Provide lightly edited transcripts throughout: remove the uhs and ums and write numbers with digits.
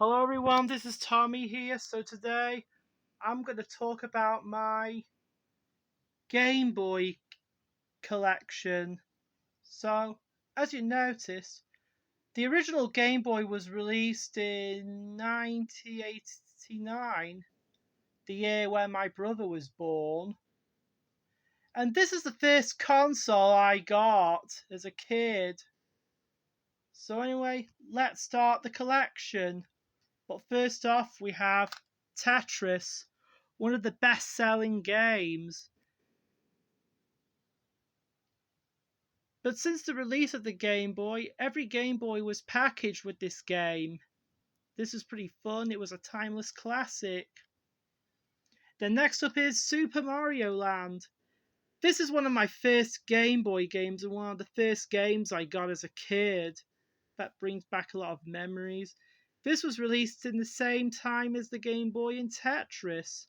Hello everyone, this is Tommy here. So today I'm going to talk about my Game Boy collection. So, as you notice, the original Game Boy was released in 1989, the year when my brother was born. And this is the first console I got as a kid. So anyway, let's start the collection. But first off, we have Tetris, one of the best-selling games. But since the release of the Game Boy, every Game Boy was packaged with this game. This was pretty fun, it was a timeless classic. Then next up is Super Mario Land. This is one of my first Game Boy games and one of the first games I got as a kid. That brings back a lot of memories. This was released in the same time as the Game Boy and Tetris.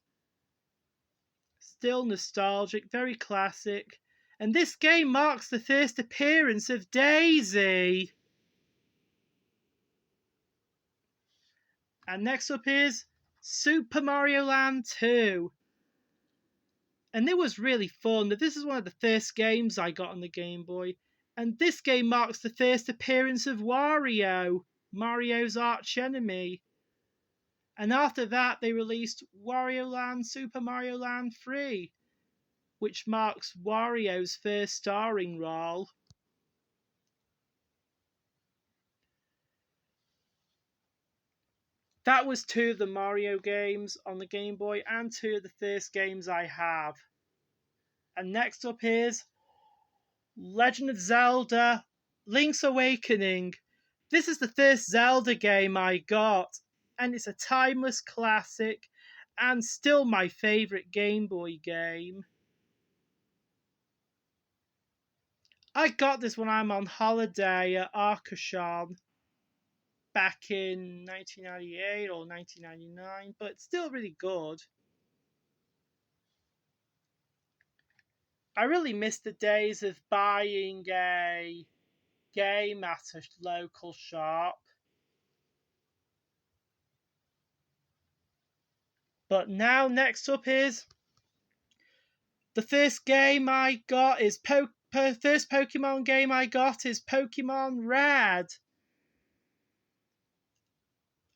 Still nostalgic, very classic. And this game marks the first appearance of Daisy. And next up is Super Mario Land 2. And it was really fun. This is one of the first games I got on the Game Boy. And this game marks the first appearance of Wario, Mario's archenemy. And after that, they released Wario Land Super Mario Land 3, which marks Wario's first starring role. That was two of the Mario games on the Game Boy and two of the first games I have. And next up is Legend of Zelda Link's Awakening. This is the first Zelda game I got, and it's a timeless classic and still my favourite Game Boy game. I got this when I'm on holiday at Arcachon back in 1998 or 1999, but it's still really good. I really miss the days of buying a game at a local shop. But now, next up is the first game I got is first Pokemon game I got is Pokemon Red.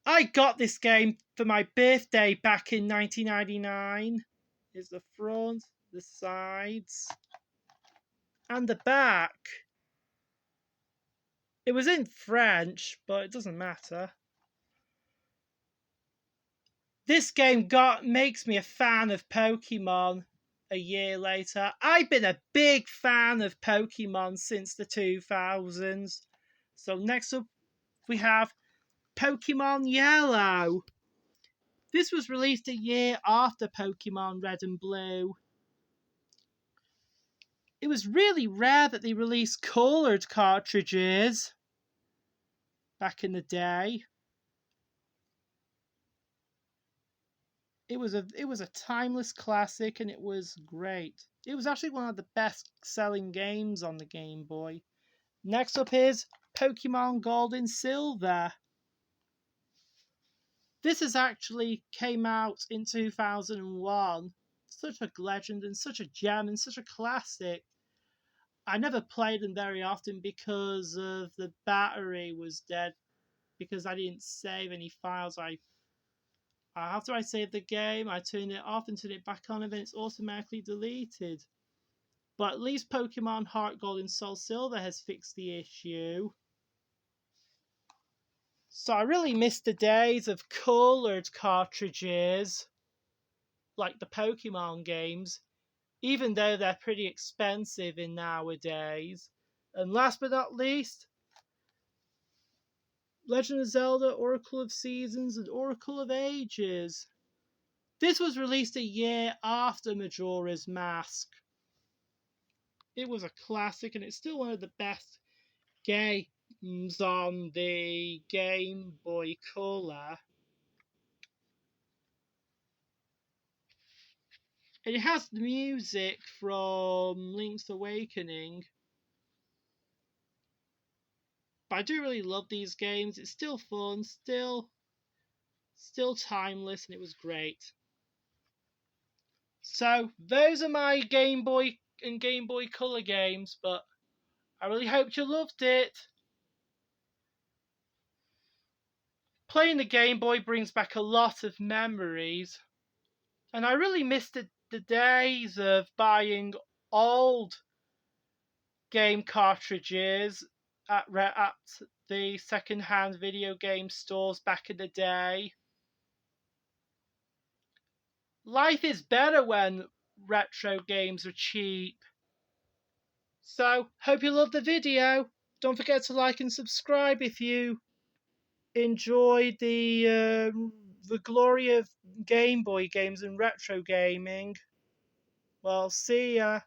I got this game for my birthday back in 1999. Here's the front, the sides, and the back. It was in French, but it doesn't matter. This game makes me a fan of Pokemon a year later. I've been a big fan of Pokemon since the 2000s. So next up we have Pokemon Yellow. This was released a year after Pokemon Red and Blue. It was really rare that they released coloured cartridges back in the day. It was a timeless classic and it was great. It was actually one of the best selling games on the Game Boy. Next up is Pokemon Gold and Silver. This has actually came out in 2001. Such a legend and such a gem and such a classic. I never played them very often because of the battery was dead because I didn't save any files. After I save the game, I turn it off and turn it back on, and then it's automatically deleted. But at least Pokemon Heart Gold and Soul Silver has fixed the issue. So I really miss the days of coloured cartridges, like the Pokemon games, even though they're pretty expensive in nowadays. And last but not least, Legend of Zelda Oracle of Seasons and Oracle of Ages. This was released a year after Majora's Mask. It was a classic and it's still one of the best games on the Game Boy Color. And it has the music from Link's Awakening. But I do really love these games. It's still fun, still Still timeless, and it was great. So those are my Game Boy and Game Boy Color games, but I really hope you loved it. Playing the Game Boy brings back a lot of memories, and I really miss the days of buying old game cartridges at the second-hand video game stores back in the day. Life is better when retro games are cheap. So, hope you loved the video. Don't forget to like and subscribe if you enjoy the glory of Game Boy games and retro gaming. Well, see ya.